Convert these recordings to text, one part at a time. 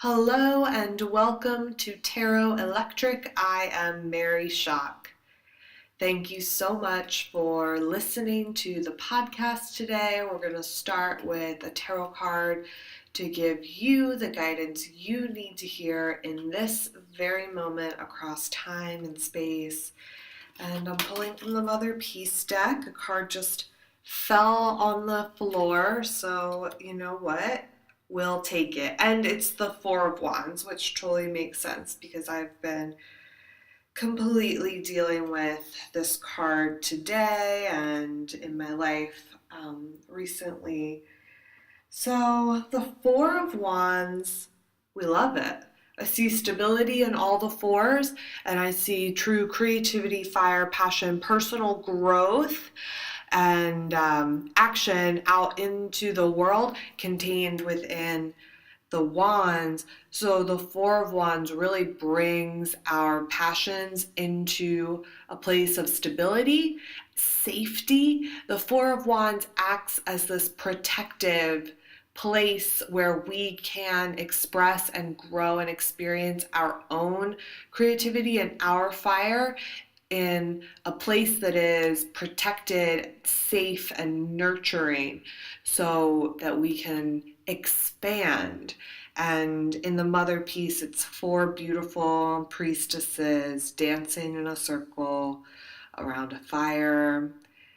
Hello and welcome to Tarot Electric. I am Mary Schock. Thank you so much for listening to the podcast today. We're going to start with a tarot card to give you the guidance you need to hear in this very moment across time and space. And I'm pulling from the Mother Peace deck. A card just fell on the floor, so you know what? We'll take it. And it's the Four of Wands, which totally makes sense because I've been completely dealing with this card today and in my life recently. So the Four of Wands, we love it. I see stability in all the fours, and I see true creativity, fire, passion, personal growth, and action out into the world contained within the wands. So the Four of Wands really brings our passions into a place of stability, safety. The Four of Wands acts as this protective place where we can express and grow and experience our own creativity and our fire in a place that is protected, safe, and nurturing so that we can expand. And in the Mother piece, it's four beautiful priestesses dancing in a circle around a fire.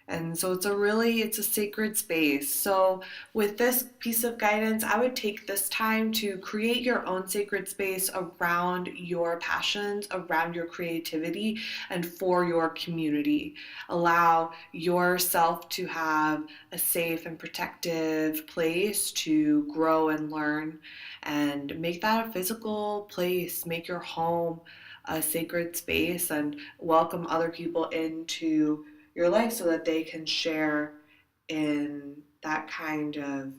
And so it's a sacred space. So with this piece of guidance, I would take this time to create your own sacred space around your passions, around your creativity, and for your community. Allow yourself to have a safe and protective place to grow and learn, and make that a physical place. Make your home a sacred space and welcome other people into your life so that they can share in that kind of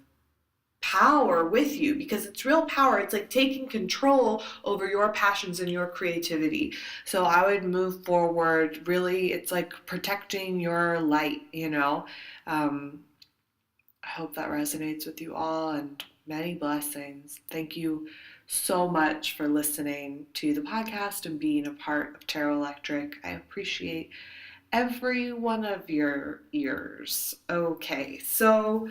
power with you, because it's real power. It's like taking control over your passions and your creativity. So I would move forward. Really, it's like protecting your light, I hope that resonates with you all, and many blessings. Thank you so much for listening to the podcast and being a part of Tarot Electric. I appreciate every one of your ears. Okay, so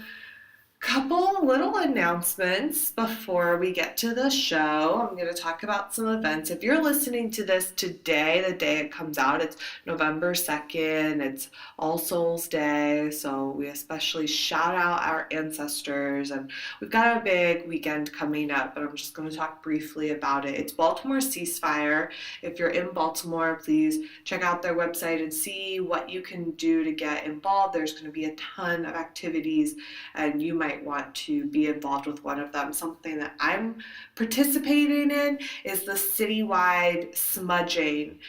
couple little announcements before we get to the show. I'm going to talk about some events. If you're listening to this today, the day it comes out, it's November 2nd. It's All Souls Day, so we especially shout out our ancestors, and we've got a big weekend coming up, but I'm just going to talk briefly about it. It's Baltimore Ceasefire. If you're in Baltimore, please check out their website and see what you can do to get involved. There's going to be a ton of activities, and you might want to be involved with one of them. Something that I'm participating in is the citywide smudging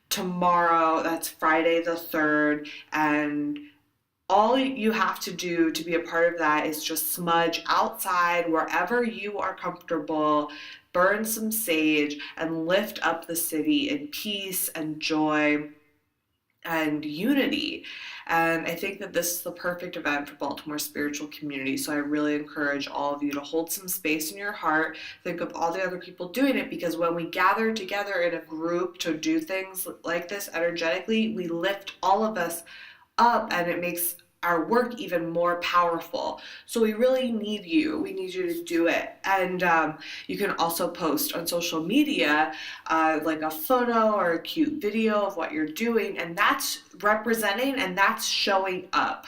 tomorrow. That's Friday the 3rd, and all you have to do to be a part of that is just smudge outside wherever you are comfortable, burn some sage, and lift up the city in peace and joy and unity. And I think that this is the perfect event for Baltimore spiritual community. So I really encourage all of you to hold some space in your heart. Think of all the other people doing it, because when we gather together in a group to do things like this energetically, we lift all of us up, and it makes our work even more powerful. So we really need you. We need you to do it. And you can also post on social media like a photo or a cute video of what you're doing, and that's representing and that's showing up,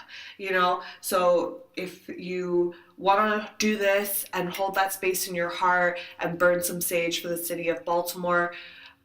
So if you want to do this and hold that space in your heart and burn some sage for the city of Baltimore,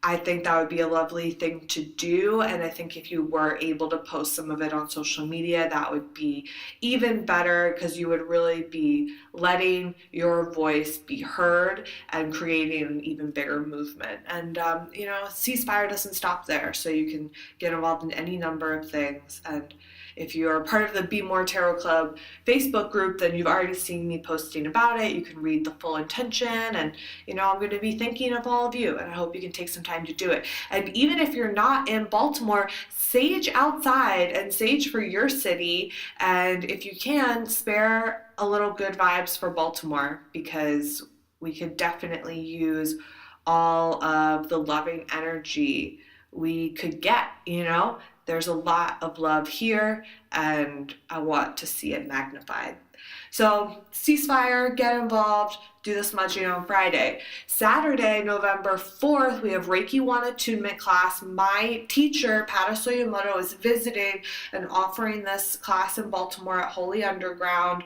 I think that would be a lovely thing to do. And I think if you were able to post some of it on social media, that would be even better, because you would really be letting your voice be heard and creating an even bigger movement. And, ceasefire doesn't stop there. So you can get involved in any number of things. And if you're part of the BMore Tarot Club Facebook group, then you've already seen me posting about it. You can read the full intention, and I'm going to be thinking of all of you, and I hope you can take some time to do it. And even if you're not in Baltimore, sage outside and sage for your city, and if you can, spare a little good vibes for Baltimore, because we could definitely use all of the loving energy we could get, you know? There's a lot of love here, and I want to see it magnified. So, ceasefire, get involved, do the smudging on Friday. Saturday, November 4th, we have Reiki 1 Attunement class. My teacher, Pat Soyamoto, is visiting and offering this class in Baltimore at Holy Underground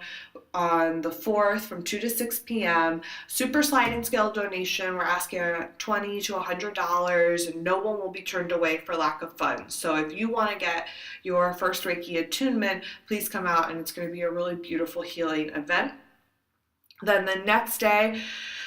on the 4th from 2 to 6 p.m. Super sliding scale donation. We're asking $20 to $100, and no one will be turned away for lack of funds. So if you want to get your first Reiki attunement, please come out, and it's going to be a really beautiful healing event. Then the next day,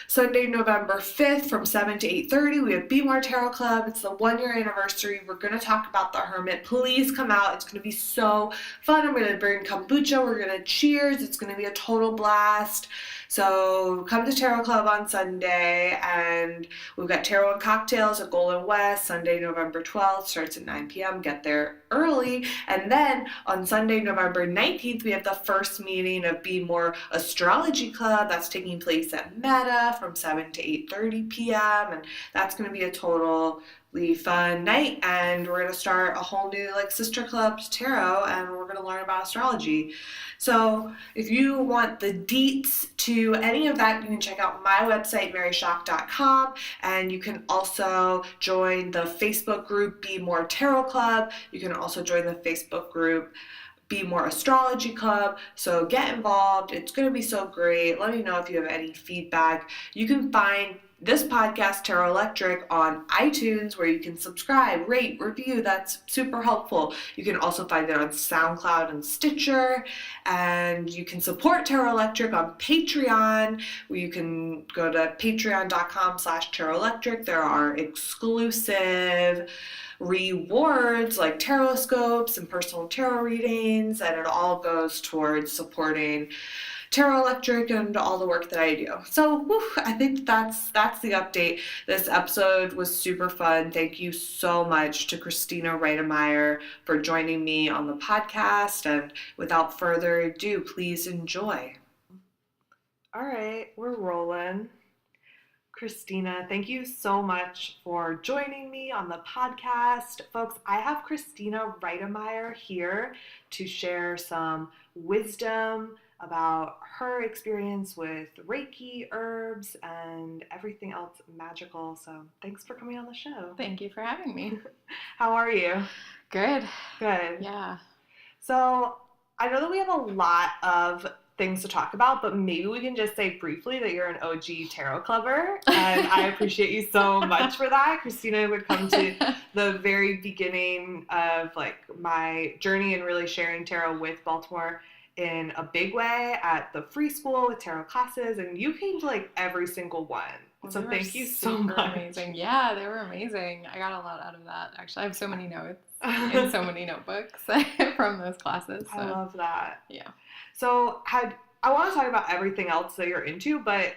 Sunday, November 5th from 7 to 8:30, we have BMore Tarot Club. It's the 1-year anniversary. We're going to talk about the Hermit. Please come out. It's going to be so fun. I'm going to bring kombucha. We're going to cheers. It's going to be a total blast. So come to Tarot Club on Sunday, and we've got tarot and cocktails at Golden West. Sunday, November 12th, starts at 9 p.m. Get there early. And then on Sunday, November 19th, we have the first meeting of BMore Astrology Club. That's taking place at Meta from 7 to 8:30 p.m. And that's going to be a totally fun night. And we're going to start a whole new sister club tarot, and we're going to learn about astrology. So if you want the deets to any of that, you can check out my website, maryshock.com, and you can also join the Facebook group BMore Tarot Club. You can also join the Facebook group BMore Astrology Club. So get involved. It's going to be so great. Let me know if you have any feedback. You can find this podcast, Tarot Electric, on iTunes, where you can subscribe, rate, review. That's super helpful. You can also find it on SoundCloud and Stitcher, and you can support Tarot Electric on Patreon, where you can go to patreon.com/Tarot Electric. There are exclusive rewards like tarot scopes and personal tarot readings, and it all goes towards supporting Tarot Electric and all the work that I do. So I think that's the update. This episode was super fun. Thank you so much to Christina Reitemeyer for joining me on the podcast. And without further ado, please enjoy. All right, we're rolling. Christina, thank you so much for joining me on the podcast. Folks, I have Christina Reitemeyer here to share some wisdom about her experience with Reiki, herbs, and everything else magical. So thanks for coming on the show. Thank you for having me. How are you? Good. Good. Yeah. So I know that we have a lot of things to talk about, but maybe we can just say briefly that you're an OG tarot clubber, and I appreciate you so much for that. Christina would come to the very beginning of my journey and really sharing tarot with Baltimore in a big way at the free school with tarot classes, and you came to every single one. So thank you so much. Amazing. Yeah, they were amazing. I got a lot out of that. Actually, I have so many notes in so many notebooks from those classes. So. I love that. Yeah. So I want to talk about everything else that you're into, but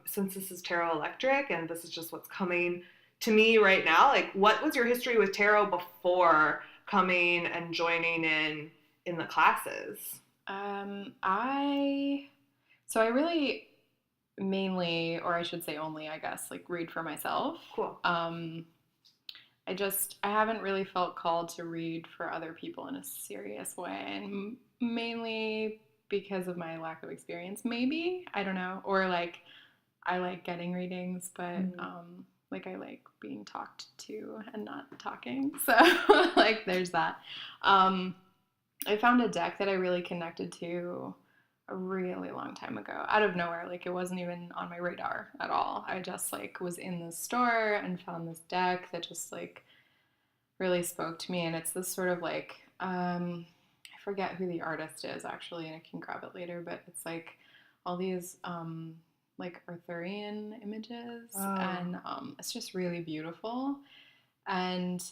since this is Tarot Electric and this is just what's coming to me right now, what was your history with tarot before coming and joining in the classes? I really mainly, or I should say only, I guess, read for myself. Cool. I haven't really felt called to read for other people in a serious way, and mainly because of my lack of experience, maybe, I don't know, or I like getting readings, but I like being talked to and not talking, so there's that. I found a deck that I really connected to a really long time ago, out of nowhere. It wasn't even on my radar at all. I just was in the store and found this deck that just really spoke to me, and it's this sort of I forget who the artist is actually, and I can grab it later, but it's all these Arthurian images, and it's just really beautiful, and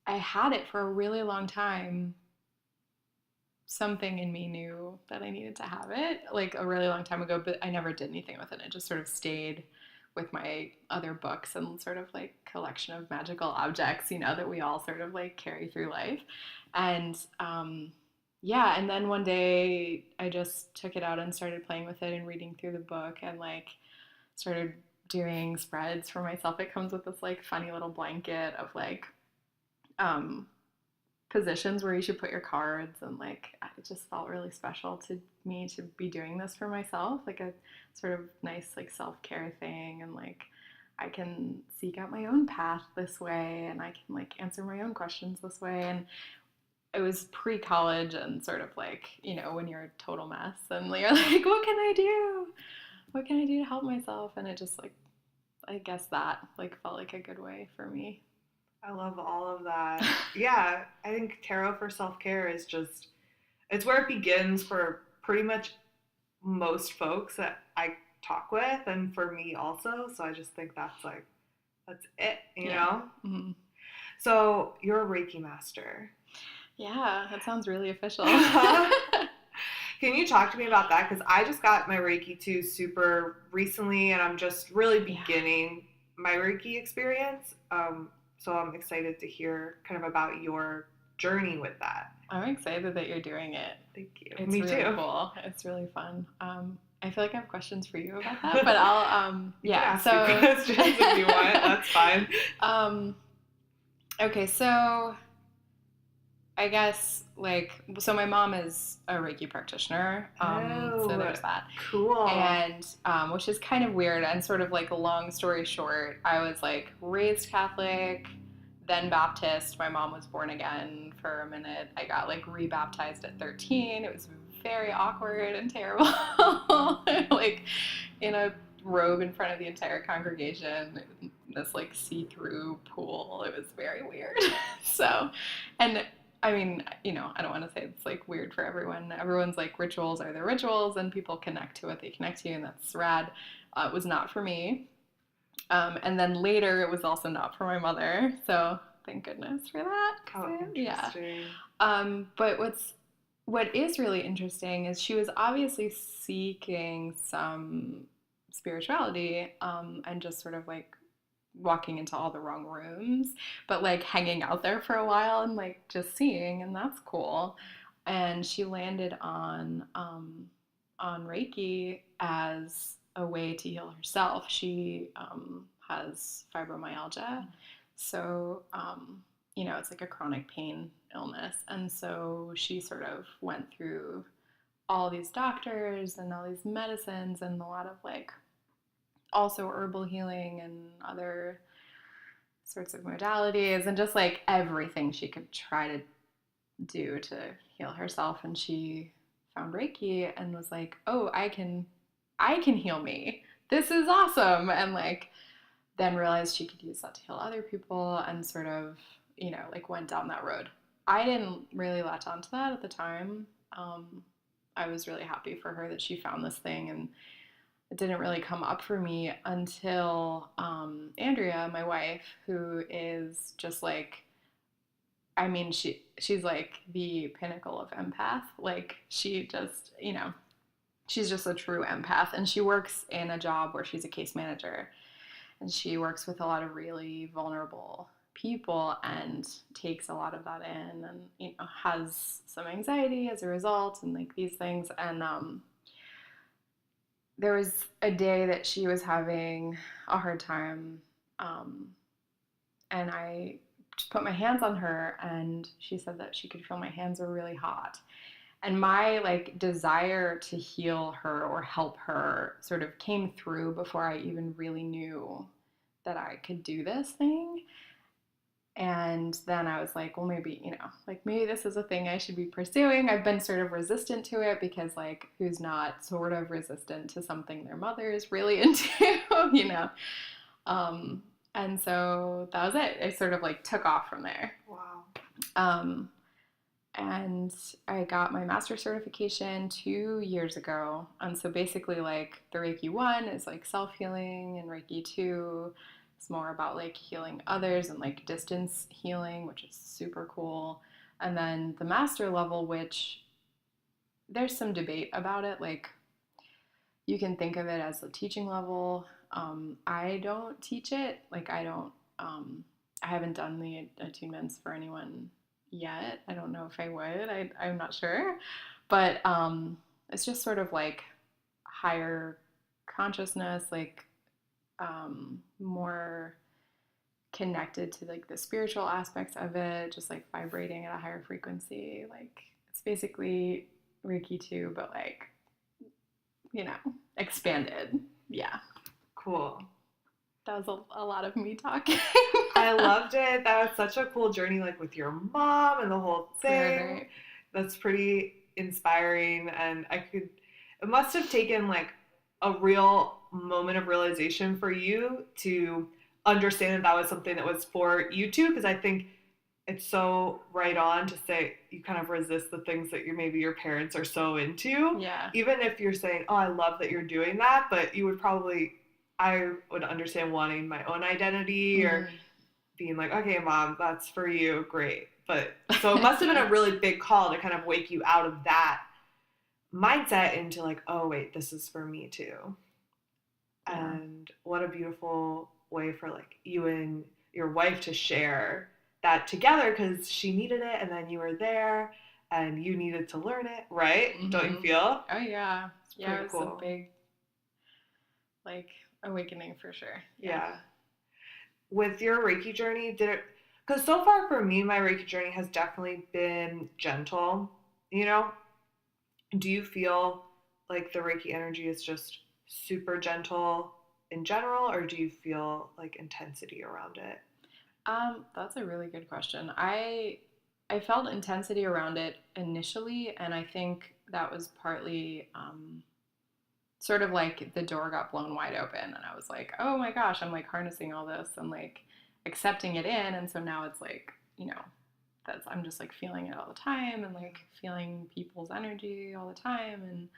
I had it for a really long time. Something in me knew that I needed to have it a really long time ago, but I never did anything with it. It just sort of stayed with my other books and sort of collection of magical objects, that we all sort of carry through life. And and then one day I just took it out and started playing with it and reading through the book, and started doing spreads for myself. It comes with this like funny little blanket of like um, positions where you should put your cards, and like it just felt really special to me to be doing this for myself, like a sort of nice like self-care thing, and like I can seek out my own path this way, and I can like answer my own questions this way. And it was pre-college and sort of like, when you're a total mess and you're like, what can I do to help myself? And it just like, I guess that like felt like a good way for me. I love all of that. Yeah, I think tarot for self-care is just, it's where it begins for pretty much most folks that I talk with, and for me also. So I just think that's it, you know? Mm-hmm. So you're a Reiki master. Yeah, that sounds really official. Can you talk to me about that? Because I just got my Reiki too super recently, and I'm just really beginning my Reiki experience. So I'm excited to hear kind of about your journey with that. I'm excited that you're doing it. Thank you. It's Me really too. Cool. It's really fun. I feel like I have questions for you about that, but I'll you can ask me questions if you want. That's fine. Okay, so I guess so my mom is a Reiki practitioner, so there's that. Cool. And which is kind of weird, and sort of like a long story short, I was like raised Catholic, then Baptist. My mom was born again for a minute. I got like rebaptized at 13. It was very awkward and terrible. Like in a robe in front of the entire congregation, this like see-through pool. It was very weird. So, and I mean, I don't want to say it's like weird for everyone. Everyone's like rituals are their rituals, and people connect to what they connect to, and that's rad. It was not for me. And then later, it was also not for my mother. So thank goodness for that. Oh, interesting. Yeah. But what is really interesting is she was obviously seeking some spirituality, and just sort of like walking into all the wrong rooms, but like hanging out there for a while and like just seeing, and that's cool. And she landed on Reiki as a way to heal herself. She has fibromyalgia, so it's like a chronic pain illness, and so she sort of went through all these doctors and all these medicines and a lot of like also herbal healing and other sorts of modalities, and just like everything she could try to do to heal herself. And she found Reiki and was like, oh, I can heal me. This is awesome. And like then realized she could use that to heal other people, and sort of, like went down that road. I didn't really latch onto that at the time. I was really happy for her that she found this thing, and it didn't really come up for me until Andrea, my wife, who is just like, I mean, she's like the pinnacle of empath. Like she just, she's just a true empath, and she works in a job where she's a case manager, and she works with a lot of really vulnerable people and takes a lot of that in, and has some anxiety as a result, and like these things. And there was a day that she was having a hard time, and I just put my hands on her, and she said that she could feel my hands were really hot. And my like desire to heal her or help her sort of came through before I even really knew that I could do this thing. And then I was like, well, maybe, maybe this is a thing I should be pursuing. I've been sort of resistant to it, because like who's not sort of resistant to something their mother is really into, and so that was it. It sort of like took off from there. Wow. And I got my master's certification 2 years ago. And so basically like the Reiki 1 is like self-healing, and Reiki 2 is more about like healing others and like distance healing, which is super cool. And then the master level, which there's some debate about it. Like you can think of it as a teaching level. I don't teach it. Like I haven't done the attunements for anyone yet. I don't know if I would. I'm not sure. But it's just sort of like higher consciousness, like more connected to like the spiritual aspects of it, just like vibrating at a higher frequency. Like it's basically Reiki too, but like, expanded. Yeah. Cool. That was a lot of me talking. I loved it. That was such a cool journey, like with your mom and the whole thing. Right. That's pretty inspiring. And it must have taken like a real moment of realization for you to understand that was something that was for you too. Because I think it's so right on to say you kind of resist the things that maybe your parents are so into. Yeah. Even if you're saying, oh, I love that you're doing that, but you would probably, I would understand wanting my own identity or being like, okay, mom, that's for you. Great. But so it must have been a really big call to kind of wake you out of that mindset into like, oh, wait, this is for me too. Yeah. And what a beautiful way for like you and your wife to share that together because she needed it and then you were there and you needed to learn it, right? Mm-hmm. Don't you feel? Oh, yeah. It's yeah, it was cool. a big, like, awakening for sure. Yeah. With your Reiki journey, did it, because so far for me, my Reiki journey has definitely been gentle, you know? Do you feel like the Reiki energy is just super gentle in general, or do you feel like intensity around it? That's a really good question. I felt intensity around it initially, and I think that was partly sort of like the door got blown wide open, and I was like, oh my gosh, I'm like harnessing all this and like accepting it in, and so now it's like, that's I'm just like feeling it all the time and like feeling people's energy all the time and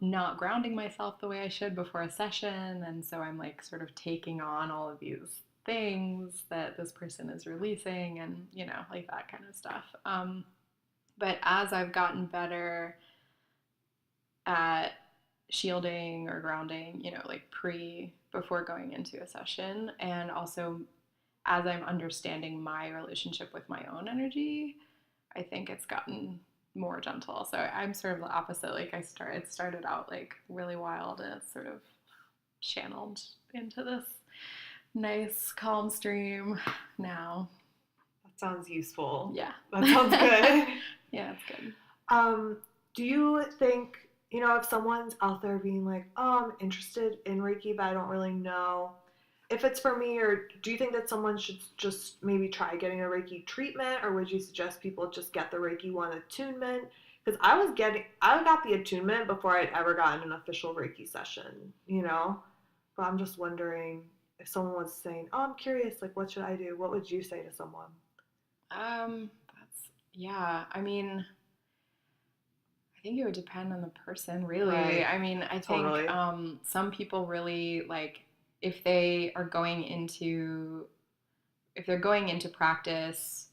not grounding myself the way I should before a session. And so I'm like sort of taking on all of these things that this person is releasing and, like that kind of stuff. But as I've gotten better at shielding or grounding, like before going into a session, and also as I'm understanding my relationship with my own energy, I think it's gotten more gentle. So I'm sort of the opposite. Like it started out like really wild and it's sort of channeled into this nice calm stream now. That sounds useful. Yeah. That sounds good. Yeah, it's good. Do you think, if someone's out there being like, oh, I'm interested in Reiki, but I don't really know if it's for me, or do you think that someone should just maybe try getting a Reiki treatment, or would you suggest people just get the Reiki 1 attunement? Because I got the attunement before I'd ever gotten an official Reiki session, But I'm just wondering if someone was saying, oh, I'm curious, like, what should I do? What would you say to someone? Yeah, I mean, I think it would depend on the person, really. Right. I mean, I think Totally. Some people really like if they're going into practice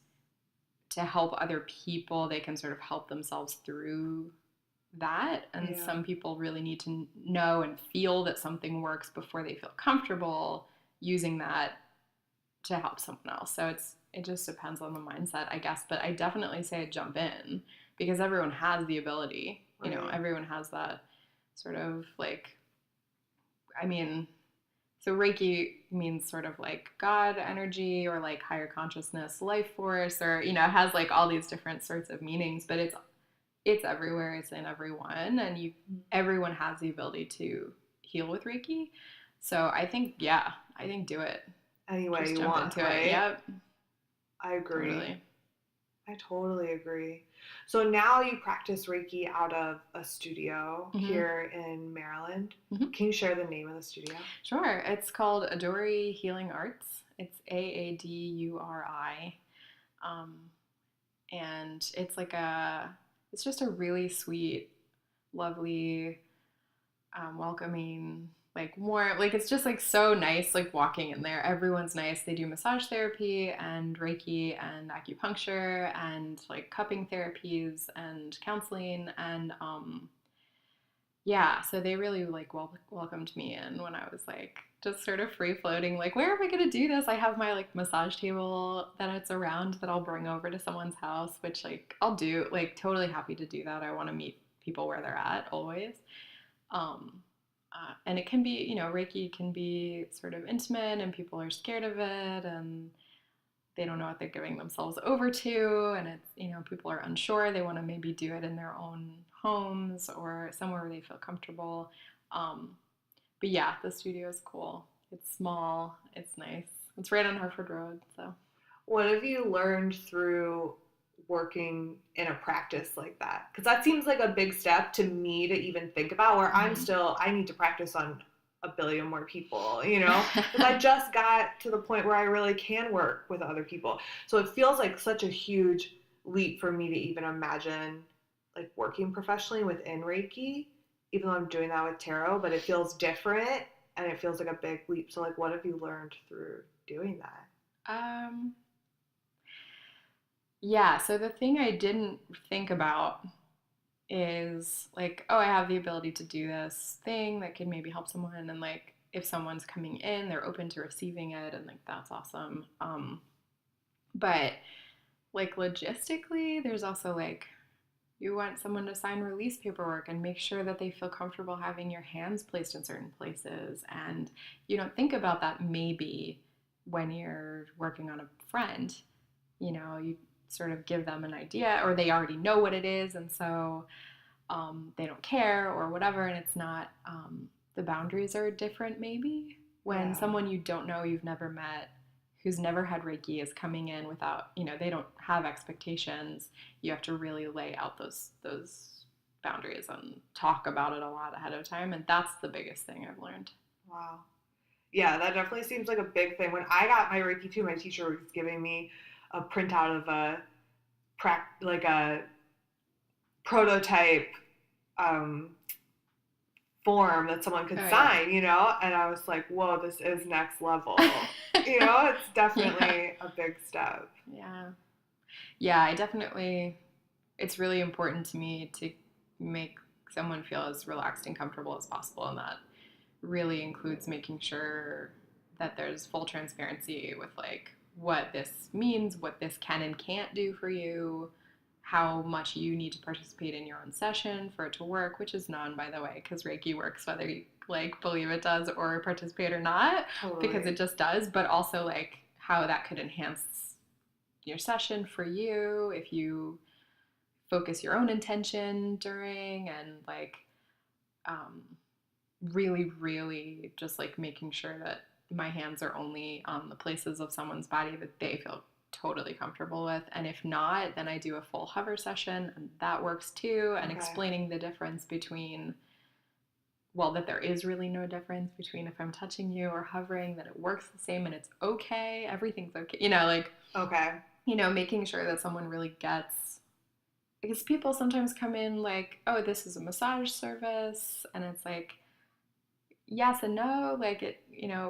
to help other people, they can sort of help themselves through that. And some people really need to know and feel that something works before they feel comfortable using that to help someone else. So it just depends on the mindset, I guess. But I definitely say jump in because everyone has the ability. Right. Everyone has that sort of like, I mean, so Reiki means sort of like God energy or like higher consciousness, life force, or has like all these different sorts of meanings. But it's everywhere. It's in everyone, and everyone has the ability to heal with Reiki. So I think do it. Anyway, just you jump want, into right? it. Yep. I agree. Totally. I totally agree. So now you practice Reiki out of a studio here in Maryland. Can you share the name of the studio? Sure. It's called Aduri Healing Arts. It's AADURI. And it's like it's just a really sweet, lovely, welcoming, like warm, like it's just like so nice, like walking in there. Everyone's nice. They do massage therapy and Reiki and acupuncture and like cupping therapies and counseling and so they really like welcomed me in when I was like just sort of free floating, like where am I gonna do this? I have my like massage table that it's around that I'll bring over to someone's house, which like I'll do, like totally happy to do that. I want to meet people where they're at always. And it can be, Reiki can be sort of intimate and people are scared of it and they don't know what they're giving themselves over to. And it's, people are unsure. They want to maybe do it in their own homes or somewhere where they feel comfortable. But yeah, the studio is cool. It's small. It's nice. It's right on Hartford Road. So, what have you learned through working in a practice like that? Because that seems like a big step to me to even think about, where I need to practice on a billion more people, because I just got to the point where I really can work with other people. So it feels like such a huge leap for me to even imagine like working professionally within Reiki, even though I'm doing that with tarot, but it feels different and it feels like a big leap. So like, what have you learned through doing that? Yeah, so the thing I didn't think about is like, oh, I have the ability to do this thing that could maybe help someone, and like if someone's coming in, they're open to receiving it, and like that's awesome. But like logistically, there's also like you want someone to sign release paperwork and make sure that they feel comfortable having your hands placed in certain places, and you don't think about that maybe when you're working on a friend. You sort of give them an idea, or they already know what it is, and so they don't care or whatever, and it's not, the boundaries are different maybe when someone you don't know, you've never met, who's never had Reiki is coming in without, they don't have expectations. You have to really lay out those boundaries and talk about it a lot ahead of time, and that's the biggest thing I've learned. Wow. Yeah, that definitely seems like a big thing. When I got my Reiki too, my teacher was giving me a printout of a prototype form that someone could sign, and I was like, whoa, this is next level. It's definitely a big step. Yeah, it's really important to me to make someone feel as relaxed and comfortable as possible, and that really includes making sure that there's full transparency with like what this means, what this can and can't do for you, how much you need to participate in your own session for it to work, which is none, by the way, because Reiki works whether you like believe it does or participate or not. Totally. Because it just does, but also like how that could enhance your session for you if you focus your own intention during, and like really, really just like making sure that my hands are only on the places of someone's body that they feel totally comfortable with. And if not, then I do a full hover session, and that works too. And explaining the difference between, that there is really no difference between if I'm touching you or hovering, that it works the same and it's okay. Everything's okay. Making sure that someone really gets, because people sometimes come in like, oh, this is a massage service. And it's like, yes and no, like it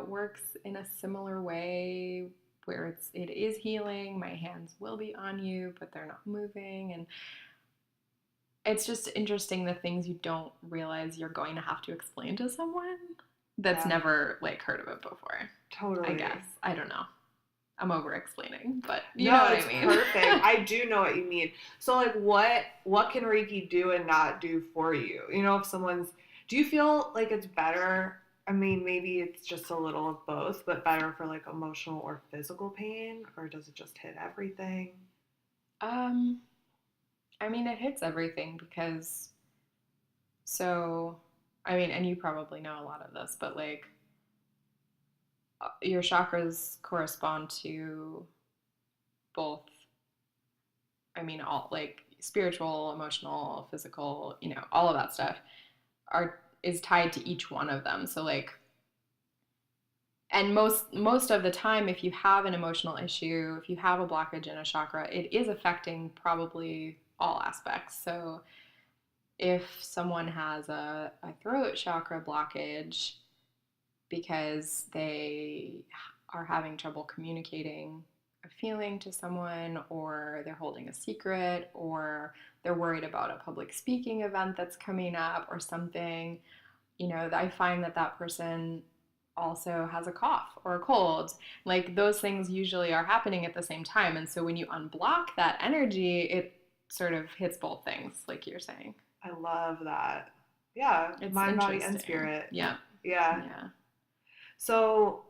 works in a similar way where it is healing. My hands will be on you, but they're not moving, and it's just interesting the things you don't realize you're going to have to explain to someone that's never like heard of it before. Totally. I guess. I don't know. I'm over explaining, but you know what I mean. Perfect. I do know what you mean. So like what can Reiki do and not do for you? If do you feel like it's better? I mean, maybe it's just a little of both, but better for like emotional or physical pain, or does it just hit everything? I mean, it hits everything because, and you probably know a lot of this, but like your chakras correspond to both, all like spiritual, emotional, physical, all of that stuff is tied to each one of them. So like, and most of the time, if you have an emotional issue, if you have a blockage in a chakra, it is affecting probably all aspects. So if someone has a throat chakra blockage because they are having trouble communicating a feeling to someone, or they're holding a secret, or they're worried about a public speaking event that's coming up or something, I find that person also has a cough or a cold. Like those things usually are happening at the same time. And so when you unblock that energy, it sort of hits both things, like you're saying. I love that. Yeah, It's mind, body, and interesting. spirit. Yeah. Yeah. Yeah. So,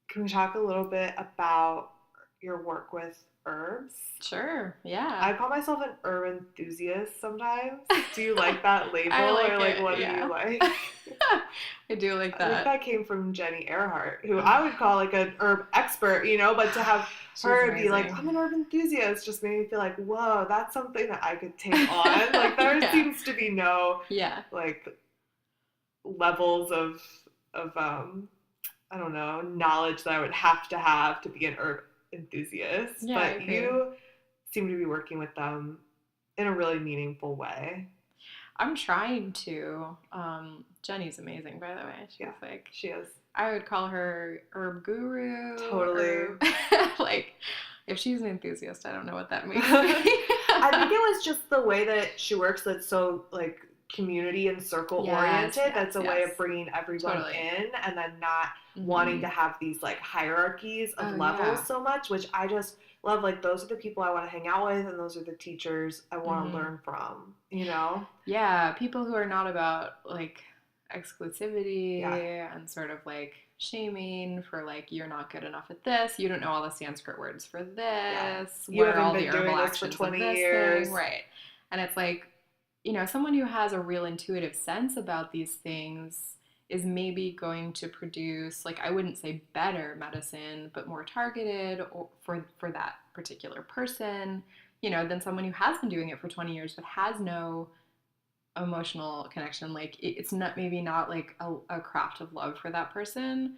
can we talk a little bit about your work with herbs? Sure. Yeah. I call myself an herb enthusiast sometimes. Do you like that label, I or like like it. what do you Yeah. like? I do like I think that. that came from Jenny Earhart, who I Ugh. would call like an herb expert, but to have She's her be like, amazing. I'm an herb enthusiast, just made me feel like, whoa, that's something that I could take on. Like there Yeah. seems to be no Yeah. like levels of I don't know, knowledge that I would have to be an herb enthusiast. Yeah, I But agree. you seem to be working with them in a really meaningful way. I'm trying to. Jenny's amazing, by the way. She's Yeah, like, she is. I would call her herb guru. Totally. Herb. Like, if she's an enthusiast, I don't know what that makes me. I think it was just the way that she works that's so like community and circle Yes, oriented. yes, That's a way yes. of bringing everyone Totally. in and then not wanting Hmm. to have these like hierarchies of Oh, levels yeah. so much, which I just love. Like those are the people I want to hang out with and those are the teachers I want to Hmm. learn from. Yeah, people who are not about like Yeah. exclusivity and sort of like shaming for like you're not good enough at this, you don't know all the Sanskrit words for Yeah. this, You what are haven't all the been doing herbal this for actions of 20 this years. thing, right? And it's like, someone who has a real intuitive sense about these things is maybe going to produce, like, I wouldn't say better medicine, but more targeted or for that particular person, than someone who has been doing it for 20 years but has no emotional connection. Like, it's not, maybe not like a craft of love for that person.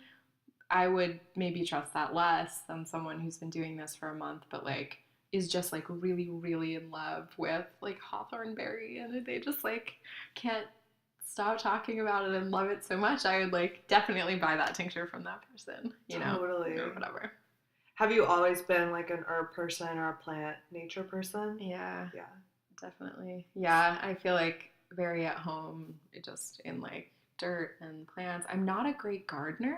I would maybe trust that less than someone who's been doing this for a month but like is just like really really in love with like hawthorn berry and they just like can't stop talking about it and love it so much. I would like definitely buy that tincture from that person, Totally. or whatever. Have you always been like an herb person or a plant nature person? Yeah, Yeah. definitely. Yeah, I feel like very at home just in like dirt and plants. I'm not a great gardener,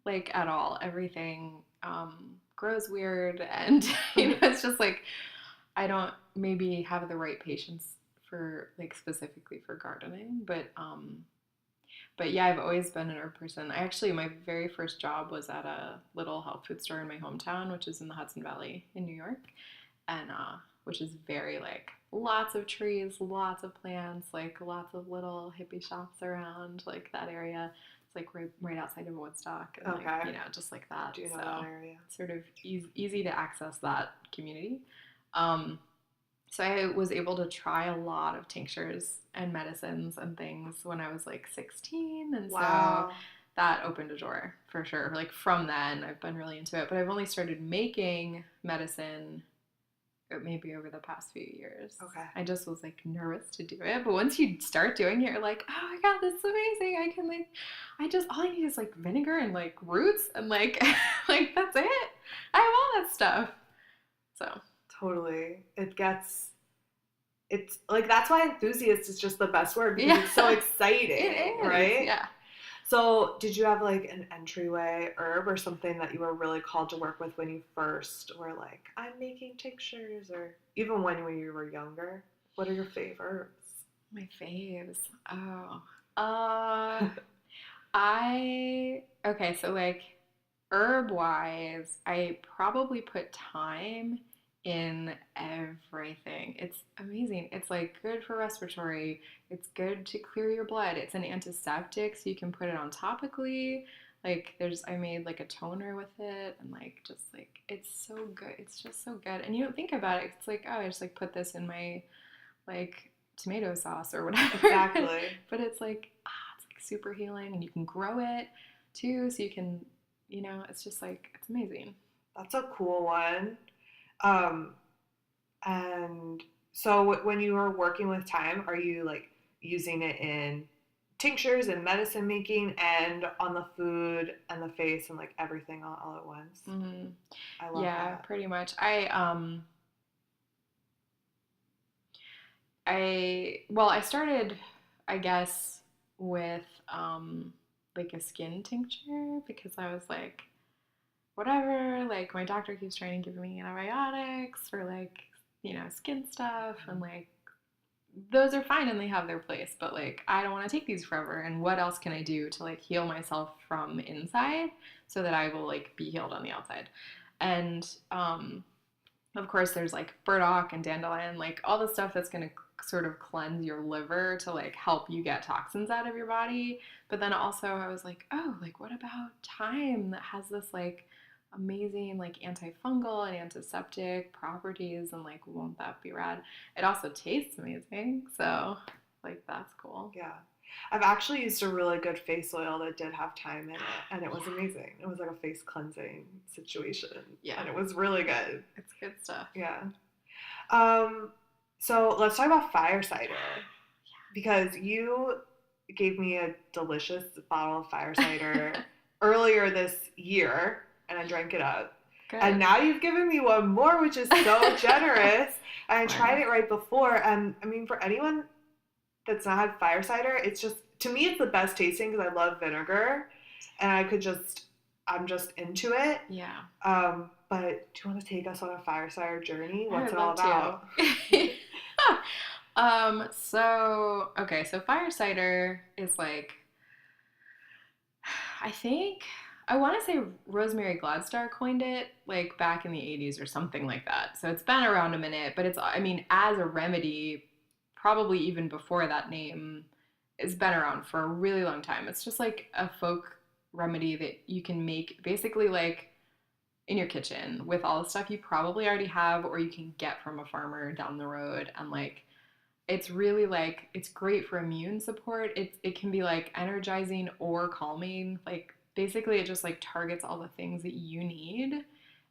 like at all. Everything grows weird, and it's just like I don't maybe have the right patience for like specifically for gardening, but yeah, I've always been an herb person. I actually, my very first job was at a little health food store in my hometown, which is in the Hudson Valley in New York, and which is very like lots of trees, lots of plants, like lots of little hippie shops around like that area. It's like right outside of Woodstock, and Okay. like just like that. Do you know So that area? sort of easy to access that community. Um, so I was able to try a lot of tinctures and medicines and things when I was like 16, and so Wow. that opened a door for sure. Like from then, I've been really into it, but I've only started making medicine maybe over the past few years. Okay. I just was like nervous to do it, but once you start doing it, you're like, oh my god, this is amazing. I can like, I just all I need is like vinegar and like roots and like like that's it. I have all that stuff. So Totally. It's like that's why enthusiast is just the best word because yeah, it's so exciting, it is. right? Yeah. So, did you have like an entryway herb or something that you were really called to work with when you first were like, I'm making tinctures, or even when you were younger? What are your favorites? My faves. Oh. Uh I okay, so like herb wise, I probably put thyme in everything. It's amazing. It's like good for respiratory. It's good to clear your blood. It's an antiseptic, so you can put it on topically. Like I made like a toner with it and like just like it's so good. It's just so good. And you don't think about it. It's like, oh, I just like put this in my like tomato sauce or whatever. Exactly. But it's like super healing and you can grow it too, so you can, it's just like it's amazing. That's a cool one. Um, and so when you are working with thyme, are you like using it in tinctures and medicine making and on the food and the face and like everything all at once? Mm-hmm. I love Yeah, that. pretty much. I started, I guess, with like a skin tincture because I was like, whatever, like my doctor keeps trying to give me antibiotics for like, skin stuff and like those are fine and they have their place, but like I don't want to take these forever, and what else can I do to like heal myself from inside so that I will like be healed on the outside? And of course there's like burdock and dandelion, like all the stuff that's going to sort of cleanse your liver to like help you get toxins out of your body. But then also I was like, oh, like what about thyme that has this like amazing like antifungal and antiseptic properties, and like won't that be rad? It also tastes amazing, so like that's cool. Yeah. I've actually used a really good face oil that did have thyme in it, and it was amazing. It was like a face cleansing situation. Yeah. And it was really good. It's good stuff. Yeah. So let's talk about Fire Cider. Because you gave me a delicious bottle of Fire Cider earlier this year, and I drank it up. Good. And now you've given me one more, which is so generous. And I tried it right before, and I mean, for anyone that's not had Fire Cider, it's just, to me, it's the best tasting because I love vinegar, and I'm just into it. Yeah. But do you want to take us on a Fire Cider journey? What's it all about? So Fire Cider is like, I want to say Rosemary Gladstar coined it like back in the 80s or something like that. So it's been around a minute, but it's, I mean, as a remedy, probably even before that name, it's been around for a really long time. It's just like a folk remedy that you can make basically like in your kitchen with all the stuff you probably already have or you can get from a farmer down the road. And like, it's really like, it's great for immune support. It can be like energizing or calming. Like basically it just like targets all the things that you need.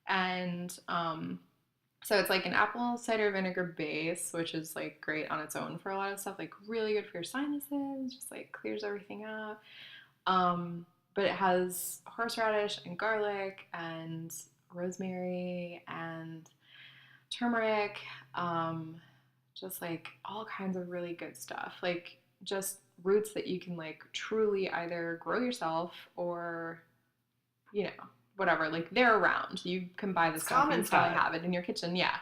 And so it's like an apple cider vinegar base, which is like great on its own for a lot of stuff, like really good for your sinuses, just like clears everything out. But it has horseradish and garlic and rosemary and turmeric, just like all kinds of really good stuff. Like just roots that you can like truly either grow yourself or, you know, whatever. Like they're around. You can buy the stuff and probably have it in your kitchen. Yeah.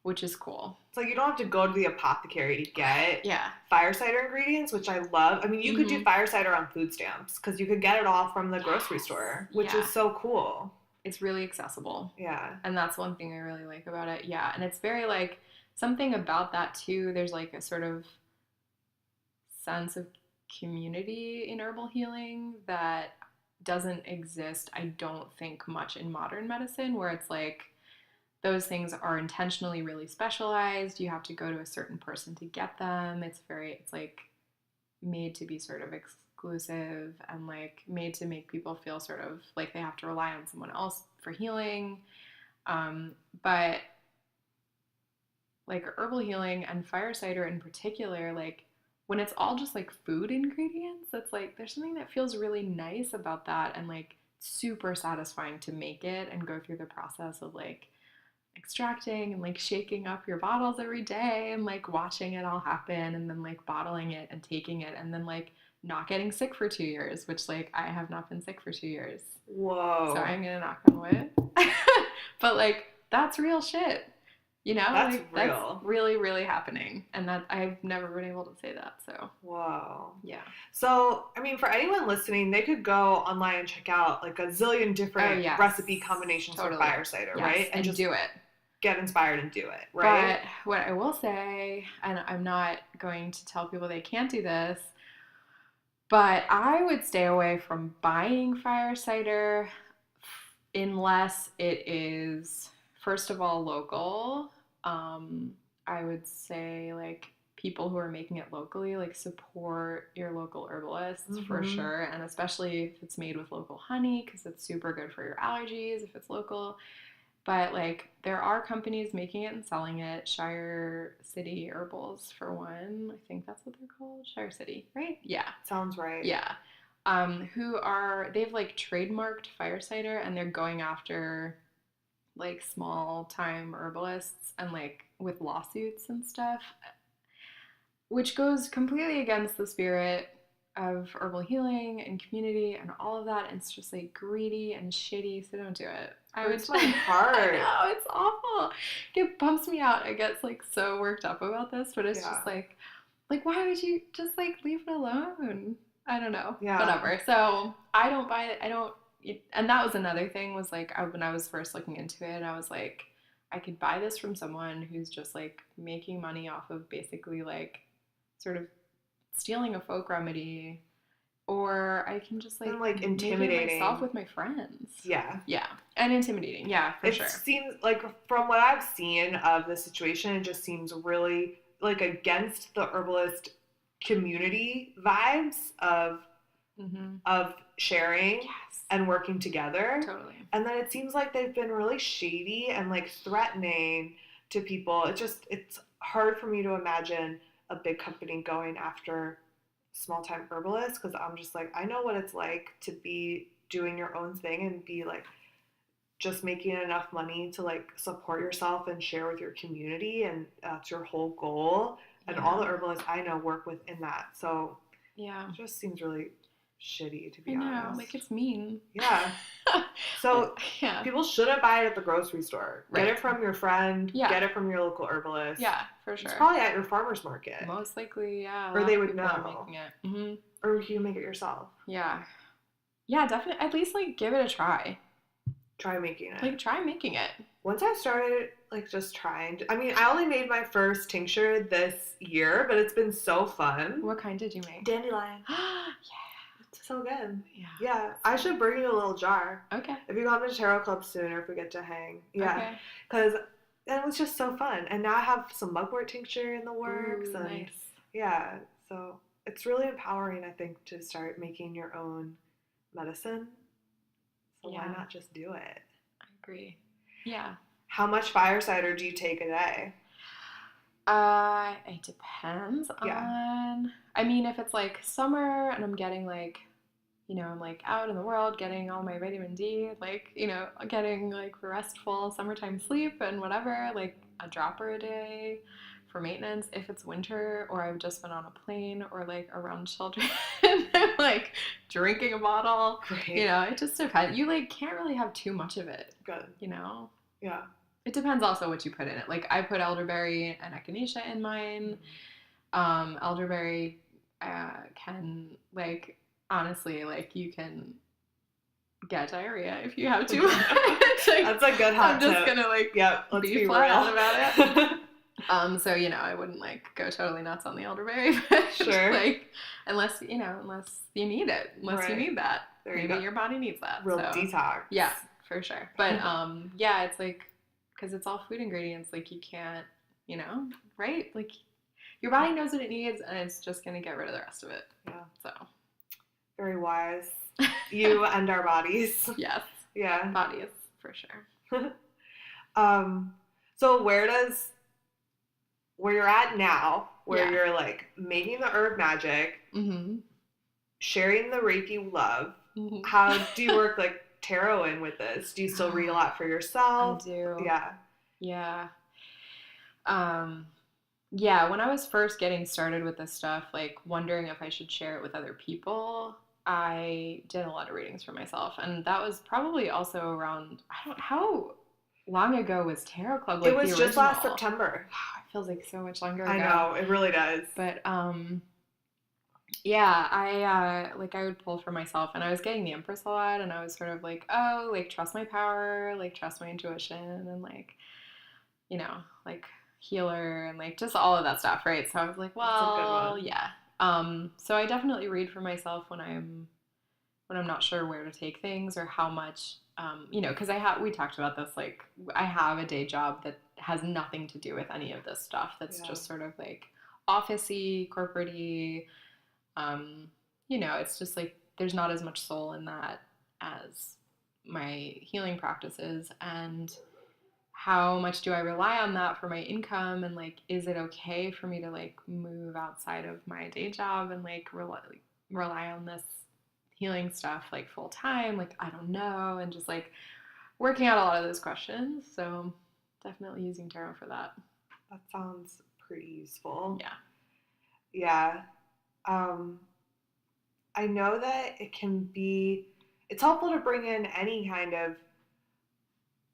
Which is cool. It's like you don't have to go to the apothecary to get Fire Cider ingredients, which I love. I mean, you could do Fire Cider on food stamps because you could get it all from the grocery store, which is so cool. It's really accessible. Yeah. And that's one thing I really like about it. Yeah. And it's very like, something about that too, there's like a sort of sense of community in herbal healing that doesn't exist, I don't think, much in modern medicine, where it's like those things are intentionally really specialized. You have to go to a certain person to get them. It's like made to be sort of exclusive and like made to make people feel sort of like they have to rely on someone else for healing. But like herbal healing and Fire Cider in particular, like when it's all just like food ingredients, it's like there's something that feels really nice about that and like super satisfying to make it and go through the process of like extracting and like shaking up your bottles every day and like watching it all happen and then like bottling it and taking it and then like not getting sick for 2 years, which like I have not been sick for 2 years. Whoa. So I'm gonna knock on wood. But like that's real shit. You know, that's like, real. That's really, really happening. And that I've never been able to say that. So, wow. Yeah. So, I mean, for anyone listening, they could go online and check out like a zillion different recipe combinations for Fire Cider, right? And just do it. Get inspired and do it, right? But what I will say, and I'm not going to tell people they can't do this, but I would stay away from buying Fire Cider unless it is, first of all, local. I would say like people who are making it locally, like support your local herbalists for sure. And especially if it's made with local honey, because it's super good for your allergies if it's local. But like there are companies making it and selling it. Shire City Herbals for one. I think that's what they're called. Shire City, right? Yeah. Sounds right. Yeah. They've like trademarked Fire Cider and they're going after like small time herbalists and like with lawsuits and stuff, which goes completely against the spirit of herbal healing and community and all of that. And it's just like greedy and shitty, so don't do it. It's my heart. I know, it's awful. It bumps me out. I get like so worked up about this, but it's just like Like, why would you just like leave it alone? I don't know. Yeah. Whatever. So I don't buy it. I don't. And that was another thing was like when I was first looking into it, I was like, I could buy this from someone who's just like making money off of basically like sort of stealing a folk remedy, or I can just And like intimidating. make it myself with my friends. Yeah. Yeah. And intimidating. Yeah, for sure. It seems like from what I've seen of the situation, it just seems really like against the herbalist community vibes of sharing and working together. Totally. And then it seems like they've been really shady and like threatening to people. It's hard for me to imagine a big company going after small-time herbalists, because I'm just like, I know what it's like to be doing your own thing and be like just making enough money to like support yourself and share with your community, and that's your whole goal. And all the herbalists I know work within that. So yeah, it just seems really shitty, to be honest. honest. Like, it's mean. Yeah. So people shouldn't buy it at the grocery store. Right. Get it from your friend. Yeah. Get it from your local herbalist. Yeah, for sure. It's probably at your farmer's market. Most likely, yeah. Or they would know. Making it. Mm-hmm. Or you can make it yourself. Yeah. Yeah, definitely. At least like give it a try. Try making it. Like, try making it. Once I started, like, just trying. I mean, I only made my first tincture this year, but it's been so fun. What kind did you make? Dandelion. Yeah. It's so good. Yeah. Yeah. I should bring you a little jar. Okay. If you come to Tarot Club soon, or if we get to hang. Yeah. Okay. Because it was just so fun. And now I have some mugwort tincture in the works. Ooh, and nice. Yeah. So it's really empowering, I think, to start making your own medicine. So why not just do it? I agree. Yeah. How much Fire Cider do you take a day? It depends on, I mean, if it's like summer and I'm getting like, you know, I'm like out in the world getting all my vitamin D, like, you know, getting like restful summertime sleep and whatever, like a dropper a day for maintenance. If it's winter or I've just been on a plane or like around children and I'm like drinking a bottle, you know, it just depends. You like can't really have too much of it. Good. You know? Yeah. It depends also what you put in it. Like I put elderberry and echinacea in mine. Elderberry can like honestly like you can get diarrhea if you have too much. Like, that's a good hot tip. I'm just gonna like let's be flat real out about it. So you know I wouldn't like go totally nuts on the elderberry. But sure. Like unless you need it. Unless you need that. Maybe your body needs that. Real detox. Yeah, for sure. But yeah, it's like because it's all food ingredients. Like you can't, you know, right? Like your body knows what it needs, and it's just gonna get rid of the rest of it. Yeah. So very wise. You and our bodies. Yes. Yeah. Bodies for sure. So where you're at now, where you're like making the herb magic, sharing the Reiki love, how do you work like tarot in with this? Do you still read a lot for yourself? I do. Yeah. Yeah. Yeah, when I was first getting started with this stuff, like wondering if I should share it with other people, I did a lot of readings for myself. And that was probably also around, how long ago was Tarot Club? Like, it was just last September. It feels like so much longer ago. I know, it really does. But yeah, I would pull for myself, and I was getting the Empress a lot, and I was sort of like, oh, like trust my power, like trust my intuition, and like, you know, like healer, and like just all of that stuff, right? So I was like, well, yeah. So I definitely read for myself when I'm not sure where to take things or how much, you know, because we talked about this, like I have a day job that has nothing to do with any of this stuff. That's just sort of like office-y, corporate-y. You know, it's just like there's not as much soul in that as my healing practices. And how much do I rely on that for my income? And like, is it okay for me to like move outside of my day job and like rely on this healing stuff like full time? Like, I don't know. And just like working out a lot of those questions. So definitely using tarot for that. That sounds pretty useful. Yeah. Yeah. I know that it's helpful to bring in any kind of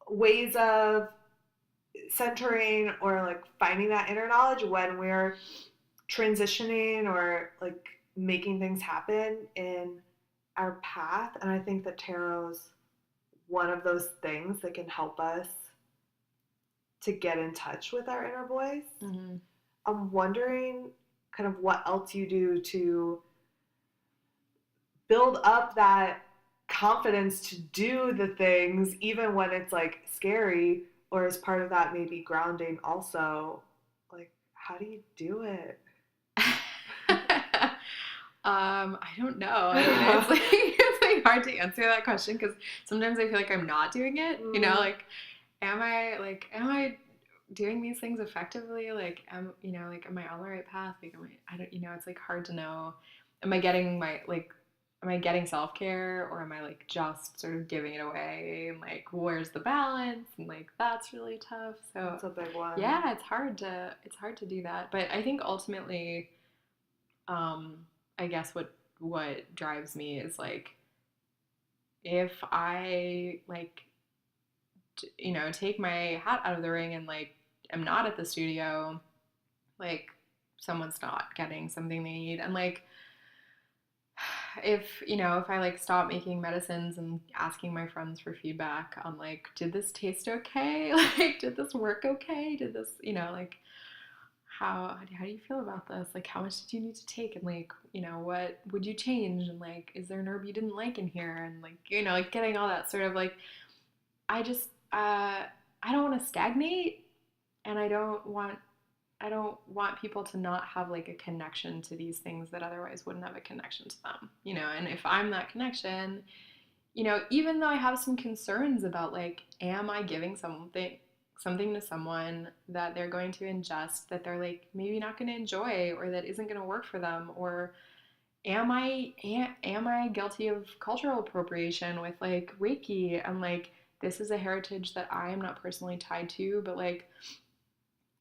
ways of centering or like finding that inner knowledge when we're transitioning or like making things happen in our path. And I think that tarot's one of those things that can help us to get in touch with our inner voice. Mm-hmm. I'm wondering kind of what else you do to build up that confidence to do the things even when it's like scary, or as part of that maybe grounding also. Like, how do you do it? I don't know. I mean, it's like it's like hard to answer that question because sometimes I feel like I'm not doing it. You know, like am I doing these things effectively? Like am I on the right path? Like I don't, it's like hard to know. Am I getting self-care, or am I like just sort of giving it away? And like where's the balance? And like that's really tough. So that's a big one. Yeah, it's hard to do that. But I think ultimately I guess what drives me is like if I like take my hat out of the ring and like am not at the studio, like someone's not getting something they need. And like if I like stop making medicines and asking my friends for feedback on like, did this taste okay? Like, did this work okay? Did this, like, how do you feel about this? Like, how much did you need to take? And like, what would you change? And like, is there an herb you didn't like in here? And like, like getting all that sort of like, I just, I don't want to stagnate, and I don't want people to not have like a connection to these things that otherwise wouldn't have a connection to them, and if I'm that connection, even though I have some concerns about like, am I giving something to someone that they're going to ingest that they're like maybe not going to enjoy, or that isn't going to work for them, or am I guilty of cultural appropriation with like Reiki, and like this is a heritage that I am not personally tied to, but like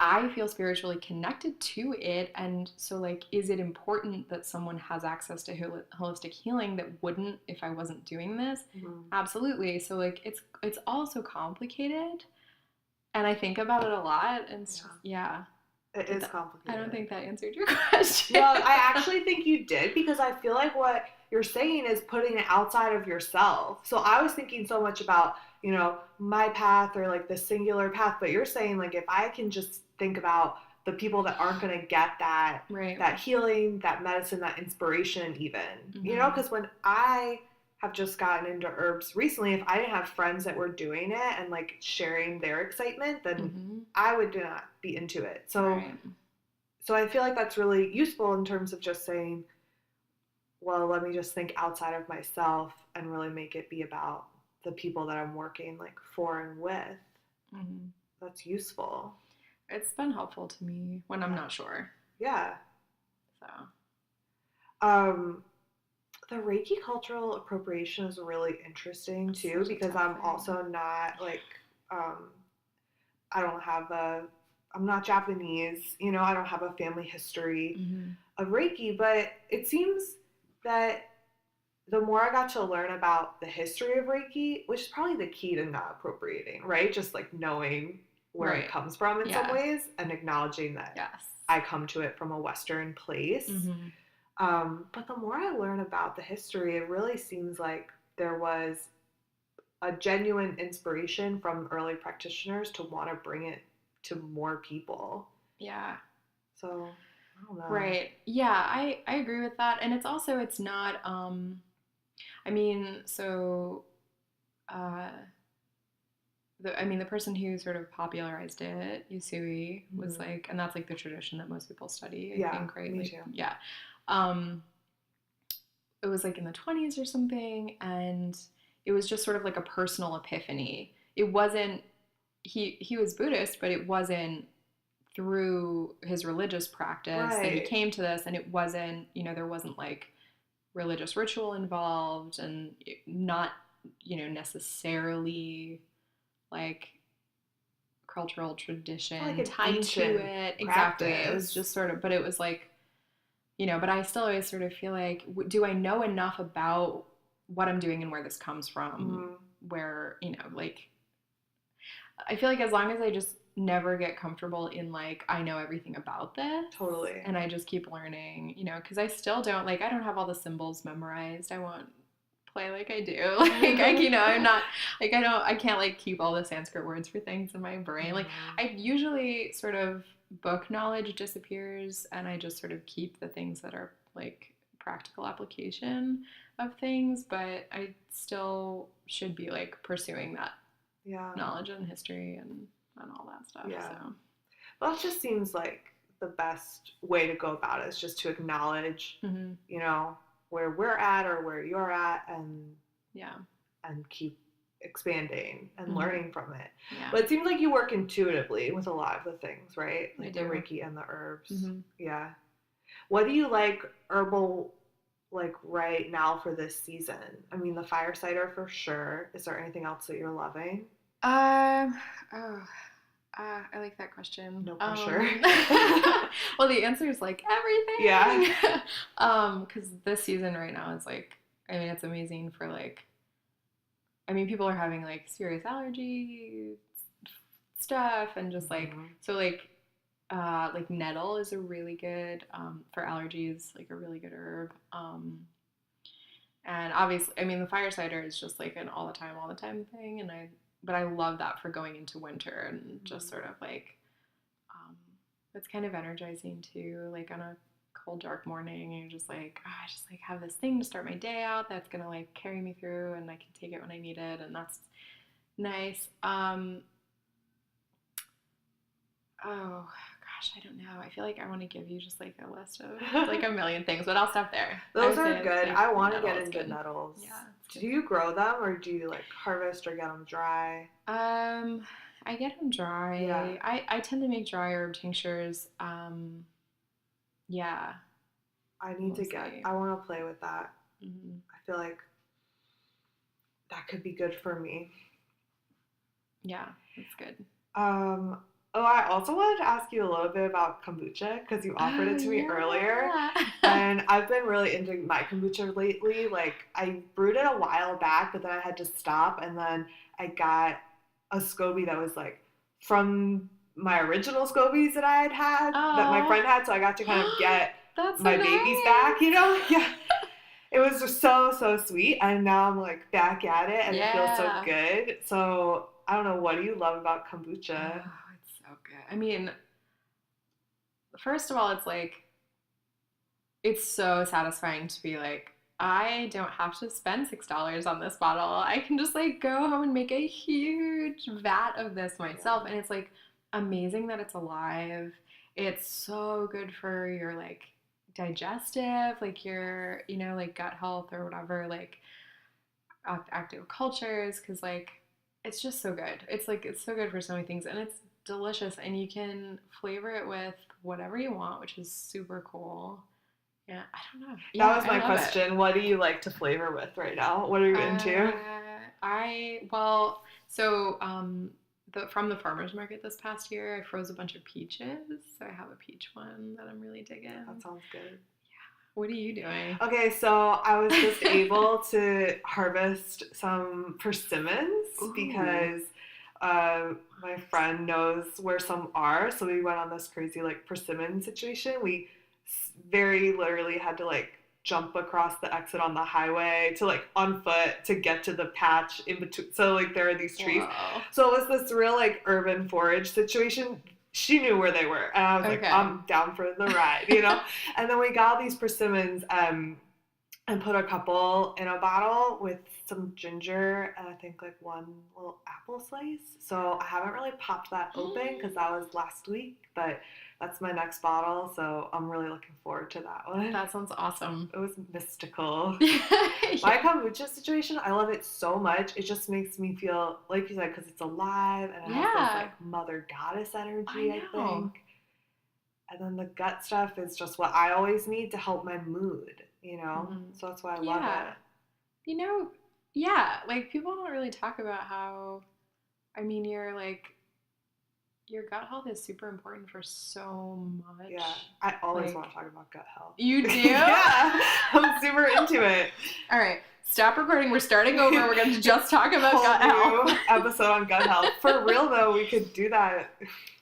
I feel spiritually connected to it. And so like, is it important that someone has access to holistic healing that wouldn't if I wasn't doing this? Mm-hmm. Absolutely. So like, it's all so complicated, and I think about it a lot, and it's just, yeah. It is complicated. I don't think that answered your question. Well, I actually think you did, because I feel like what you're saying is putting it outside of yourself. So I was thinking so much about, my path or like the singular path, but you're saying like, if I can just think about the people that aren't going to get that, right, that healing, that medicine, that inspiration even, mm-hmm. Because when I have just gotten into herbs recently, if I didn't have friends that were doing it and like sharing their excitement, then mm-hmm. I would not be into it. So, right. So I feel like that's really useful in terms of just saying, well, let me just think outside of myself and really make it be about the people that I'm working like for and with. Mm-hmm. That's useful. It's been helpful to me when I'm not sure. Yeah. So. The Reiki cultural appropriation is really interesting too, because I'm also not like, I'm not Japanese, I don't have a family history mm-hmm. of Reiki, but it seems that the more I got to learn about the history of Reiki, which is probably the key to not appropriating, right? Just like knowing where it comes from in some ways, and acknowledging that I come to it from a Western place. Mm-hmm. But the more I learn about the history, it really seems like there was a genuine inspiration from early practitioners to want to bring it to more people. Yeah. So, I don't know. Right. Yeah, I agree with that. And it's not, I mean, so, the person who sort of popularized it, Yusui, was mm-hmm. like, and that's like the tradition that most people study, I think, right? Me like, too. Yeah. It was like in the 1920s or something, and it was just sort of like a personal epiphany. It wasn't, he was Buddhist, but it wasn't through his religious practice that he came to this, and it wasn't, there wasn't like religious ritual involved, and not, necessarily like cultural tradition like tied to it. Exactly. It was just sort of, but it was like, but I still always sort of feel like, do I know enough about what I'm doing and where this comes from? Mm-hmm. Where, like, I feel like as long as I just never get comfortable in like, I know everything about this. Totally. And I just keep learning, you know, because I still don't, like, I don't have all the symbols memorized. I won't play like I do. Like, you know, I'm not, like, I can't, like, keep all the Sanskrit words for things in my brain. Like, I usually sort of, book knowledge disappears, and I just sort of keep the things that are, like, practical application of things, but I still should be, like, pursuing that knowledge and history and all that stuff. Yeah. So. Well, it just seems like the best way to go about it is just to acknowledge, you know, where we're at or where you're at, and keep expanding and learning from it. Yeah. But it seems like you work intuitively with a lot of the things, right? Like the Reiki and the herbs. Yeah. What do you like herbal, like, right now for this season? I mean, the Fire Cider for sure. Is there anything else that you're loving? I like that question. No pressure. Well, the answer is like everything. Yeah. Because this season right now is like, I mean, it's amazing for like, I mean, people are having like serious allergy stuff, and just like, so like nettle is a really good, for allergies, like a really good herb. And obviously, I mean, the Fire Cider is just like an all the time thing, but I love that for going into winter, and just sort of like, it's kind of energizing too, like on a cold, dark morning, and you're just like, oh, I just like have this thing to start my day out that's gonna like carry me through, and I can take it when I need it, and that's nice. Oh gosh, I don't know. I feel like I want to give you just like a list of like a million things, but I'll stop there. Those are good. Like, I want to get into nettles. Yeah. Do you grow them, or do you like harvest or get them dry? I get them dry. Yeah. I tend to make dry herb tinctures. Yeah. I need to I want to play with that. I feel like that could be good for me. Yeah, that's good. Oh, I also wanted to ask you a little bit about kombucha, because you offered it to me earlier. And I've been really into my kombucha lately. Like, I brewed it a while back, but then I had to stop, and then I got a SCOBY that was like from my original SCOBYs that I had that my friend had, so I got to kind of get my babies back, you know? Yeah. It was just so sweet, and now I'm like back at it, and it feels so good. So I don't know, what do you love about kombucha? Oh, it's so good. I mean, first of all, it's like, it's so satisfying to be like, I don't have to spend $6 on this bottle. I can just like go home and make a huge vat of this myself. And it's like amazing that it's alive. It's so good for your like digestive, like your, you know, like gut health or whatever, like active cultures, because like it's just so good. It's like, it's so good for so many things, and it's delicious, and you can flavor it with whatever you want, which is super cool. Yeah, I don't know. That was my question. What do you like to flavor with right now? What are you into? From the farmer's market this past year, I froze a bunch of peaches, so I have a peach one that I'm really digging. That sounds good. What are you doing? Okay, so I was just able to harvest some persimmons. Ooh. Because my friend knows where some are, so we went on this crazy like persimmon situation. We very literally had to like jump across the exit on the highway to like on foot to get to the patch in between. So like there are these trees. Whoa. So it was this real like urban forage situation. She knew where they were, and I was like, I'm down for the ride, you know? And then we got all these persimmons and put a couple in a bottle with some ginger and I think like one little apple slice. So I haven't really popped that open because that was last week, but that's my next bottle, so I'm really looking forward to that one. That sounds awesome. It was mystical. My kombucha situation, I love it so much. It just makes me feel, like you said, because it's alive and it has this like mother goddess energy, I think. And then the gut stuff is just what I always need to help my mood, you know? So that's why I love it. You know, like people don't really talk about how, I mean, you're like, your gut health is super important for so much. Yeah, I always Like, want to talk about gut health. You do? Yeah, I'm super into it. All right, stop recording. We're starting over. We're going to just talk about gut health. Episode on gut health. For real though, we could do that.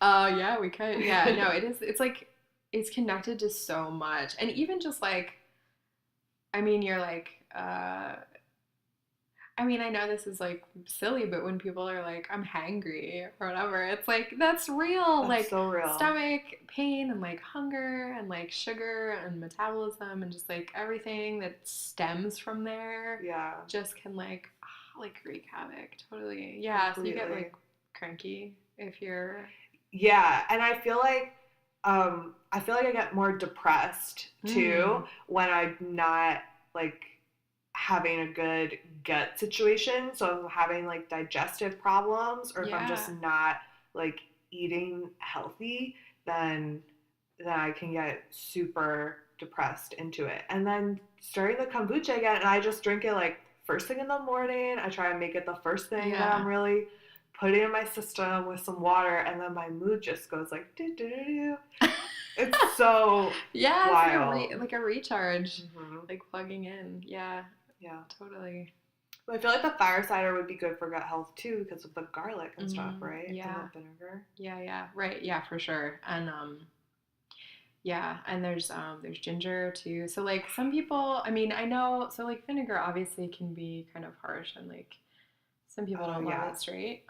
Yeah, we could. Yeah, no, it is. It's like, it's connected to so much. And even just like, I mean, you're like, I mean, I know this is like silly, but when people are like, I'm hangry or whatever, it's like, that's real. That's like, so real. Stomach pain and like hunger and like sugar and metabolism and just like everything that stems from there. Yeah. Just can like wreak havoc. Totally. Yeah. Completely. So you get like cranky if you're. Yeah. And I feel like I get more depressed too when I'm not like having a good gut situation. So if I'm having like digestive problems or if I'm just not like eating healthy, then I can get super depressed into it. And then starting the kombucha again, and I just drink it like first thing in the morning. I try and make it the first thing that I'm really putting in my system with some water, and then my mood just goes like do. It's so wild. It's like a recharge, like plugging in. Yeah, totally. But I feel like the Fire Cider would be good for gut health too because of the garlic and stuff, right? Yeah. And the vinegar. Yeah, right. Yeah, for sure. And and there's ginger too. So like some people, I mean, I know, so like vinegar obviously can be kind of harsh and like some people don't love it straight.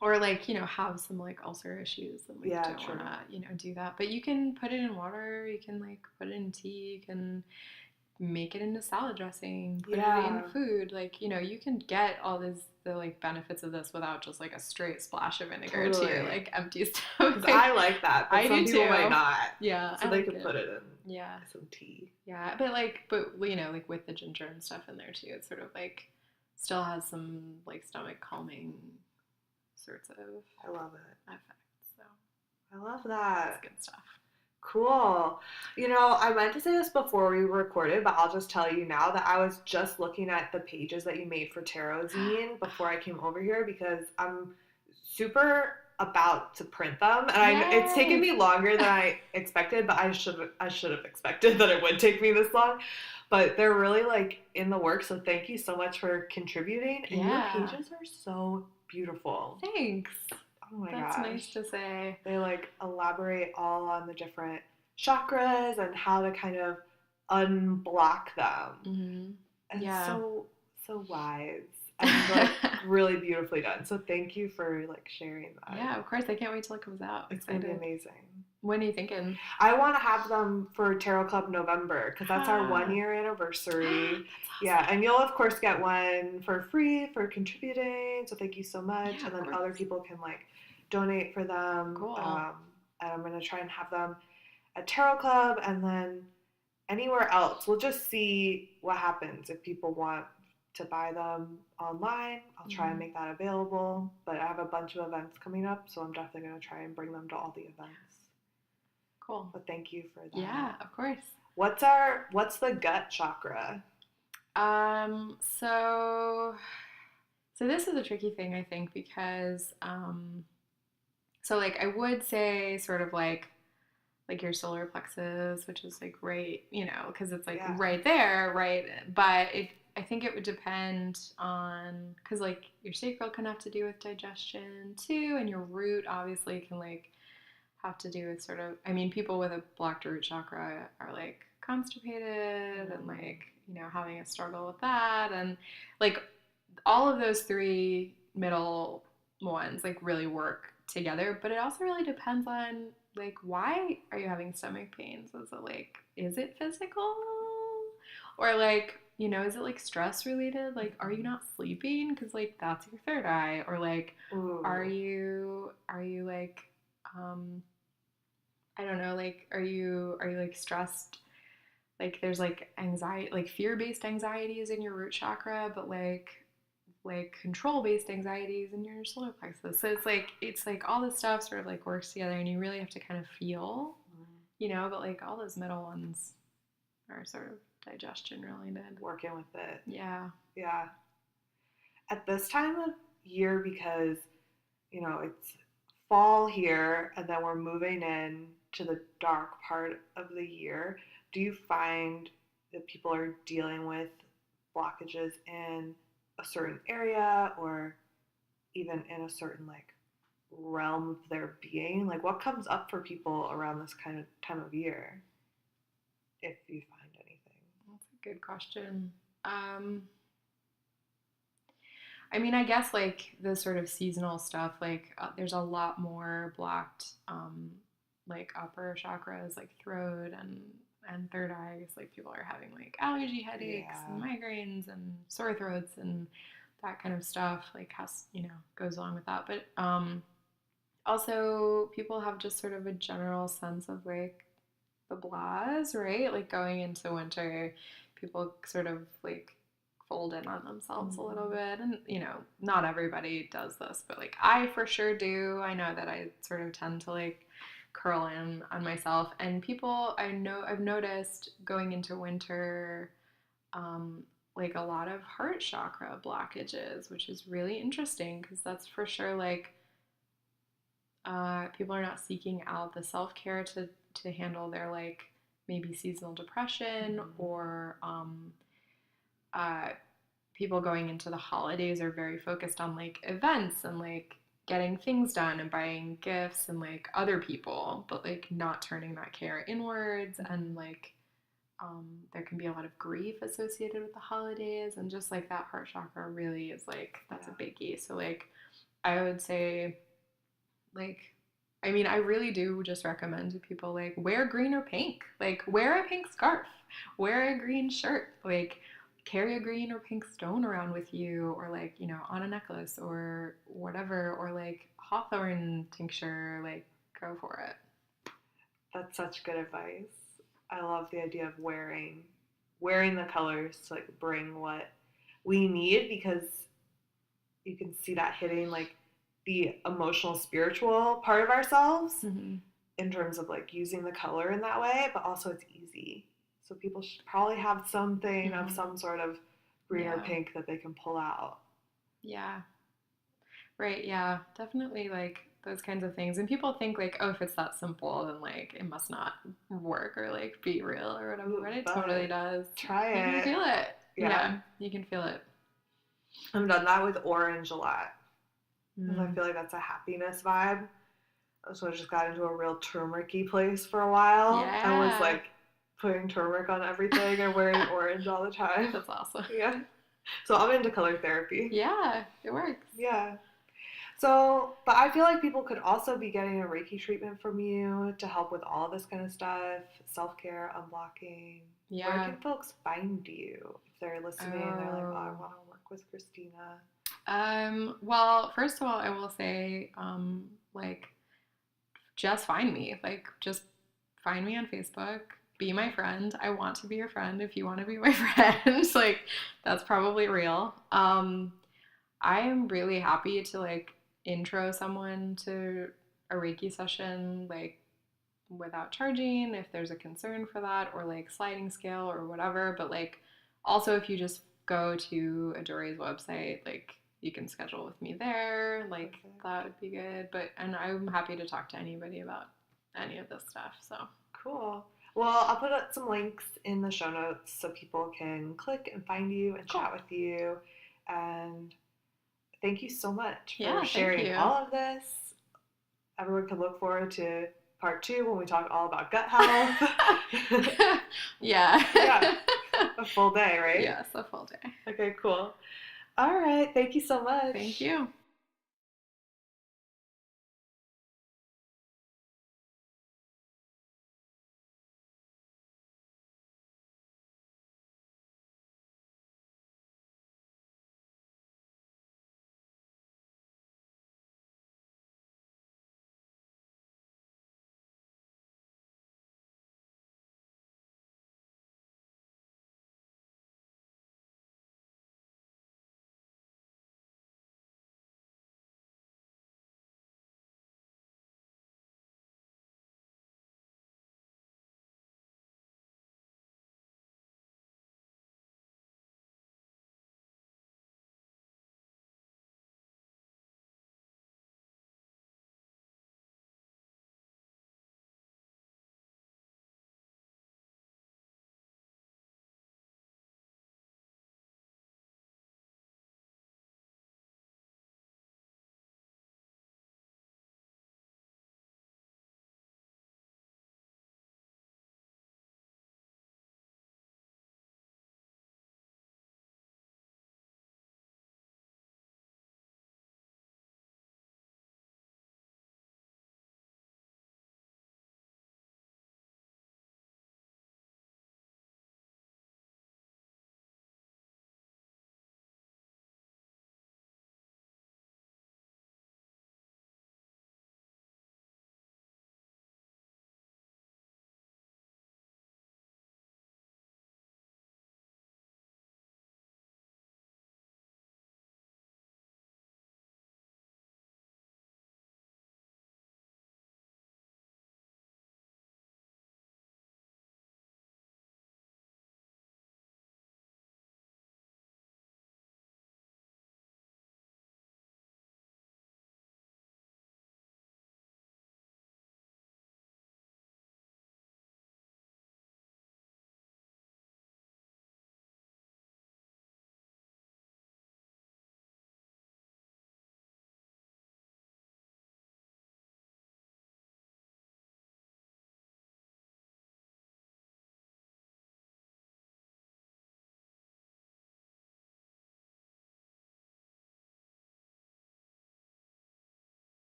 Or like, have some like ulcer issues and like don't want to, do that. But you can put it in water, you can like put it in tea, you can make it into salad dressing, put it in food. Like, you can get all the like benefits of this without just like a straight splash of vinegar to your like empty stomach. I like that, but some people might not. Yeah. So they could put it in some tea. Yeah. But like like with the ginger and stuff in there too, it's sort of like still has some like stomach calming sorts of I love it. effects. So I love that. That's good stuff. Cool. I meant to say this before we recorded, but I'll just tell you now that I was just looking at the pages that you made for Tarot Zine before I came over here because I'm super about to print them, and it's taken me longer than I expected, but I should have expected that it would take me this long. But they're really like in the works, so thank you so much for contributing. And your pages are so beautiful. Thanks. Oh my gosh. That's nice to say. They like elaborate all on the different chakras and how to kind of unblock them. And so wise and like really beautifully done. So thank you for like sharing that. Yeah, of course. I can't wait till it comes out. It's going to be amazing. When are you thinking? I want to have them for Tarot Club November because that's our 1 year anniversary. Awesome. Yeah, and you'll of course get one for free for contributing. So thank you so much. Yeah, and then other people can like donate for them. Cool. And I'm going to try and have them at Tarot Club and then anywhere else. We'll just see what happens. If people want to buy them online, I'll try and make that available. But I have a bunch of events coming up, so I'm definitely going to try and bring them to all the events. Cool. But thank you for that. Yeah, of course. What's the gut chakra? So this is a tricky thing, I think, because so like I would say sort of like your solar plexus, which is like right, because it's like right there, right? But I think it would depend on, because like your sacral can have to do with digestion too, and your root obviously can like have to do with sort of, I mean, people with a blocked root chakra are like constipated and like, having a struggle with that. And like all of those three middle ones like really work together, but it also really depends on like, why are you having stomach pains? Is it physical? Or like, is it like stress related? Like, are you not sleeping? Because like that's your third eye. Or like, are you like, I don't know, like, are you like stressed? Like there's like anxiety, like fear-based anxieties in your root chakra, but like control-based anxieties in your solar plexus. So it's like all this stuff sort of like works together, and you really have to kind of feel, but like all those middle ones are sort of digestion related. Working with it. Yeah. Yeah. At this time of year, because, it's fall here and then we're moving in to the dark part of the year, do you find that people are dealing with blockages in a certain area or even in a certain like realm of their being? Like what comes up for people around this kind of time of year, if you find anything? That's a good question. Um, I mean, I guess like the sort of seasonal stuff, like there's a lot more blocked, like upper chakras, like throat and third eye. I guess like people are having like allergy headaches and Yeah. migraines and sore throats and that kind of stuff. Like has goes along with that, but also people have just sort of a general sense of like the blahs, right? Like going into winter, people sort of like fold in on themselves a little Mm-hmm. bit. And, not everybody does this, but like I for sure do. I know that I sort of tend to like curl in on myself. And people I've noticed going into winter, um, like a lot of heart chakra blockages, which is really interesting because that's for sure like people are not seeking out the self care to handle their like maybe seasonal depression Mm-hmm. or uh, people going into the holidays are very focused on like events and like getting things done and buying gifts and like other people, but like not turning that care inwards and like there can be a lot of grief associated with the holidays and just like that heart chakra really is like that's a Yeah. biggie. So like I would say like, I mean, I really do just recommend to people like wear green or pink. Like, wear a pink scarf, wear a green shirt, like, carry a green or pink stone around with you, or like, on a necklace or whatever, or like hawthorn tincture, like, go for it. That's such good advice. I love the idea of wearing the colors to like bring what we need, because you can see that hitting like the emotional spiritual part of ourselves Mm-hmm. in terms of like using the color in that way, but also it's easy. So people should probably have something of Mm-hmm. some sort of green or Yeah. pink that they can pull out. Yeah. Right, yeah, definitely like those kinds of things. And people think like, oh, if it's that simple, then like it must not work or like be real or whatever, but it totally But does. You try can it. feel it. Yeah. Yeah, you can feel it. I've done that with orange a lot because I Mm, feel like that's a happiness vibe. So I just got into a real turmeric-y place for a while and was yeah. like putting turmeric on everything and wearing orange all the time. That's awesome. Yeah. So I'm into color therapy. Yeah, it works. Yeah. So, but I feel like people could also be getting a Reiki treatment from you to help with all this kind of stuff, self-care, unblocking. Where Yeah. can folks find you if they're listening? They're like, oh, I Oh. want to work with Christina. Well, first of all, I will say, like, just find me. Like, just find me on Facebook. Be my friend. I want to be your friend if you want to be my friend. Like, that's probably real. I am really happy to like intro someone to a Reiki session, like without charging if there's a concern for that, or like sliding scale or whatever. But like, also, if you just go to Adori's website, like you can schedule with me there. Like, Perfect. that would be good. And I'm happy to talk to anybody about any of this stuff. So, Cool. Well, I'll put up some links in the show notes so people can click and find you and cool. chat with you. And thank you so much for Yeah, thank sharing you. all of this. Everyone can look forward to part 2 when we talk all about gut health. Yeah. Yeah, a full day, right? Yes, a full day. Okay, cool. All right. Thank you so much. Thank you.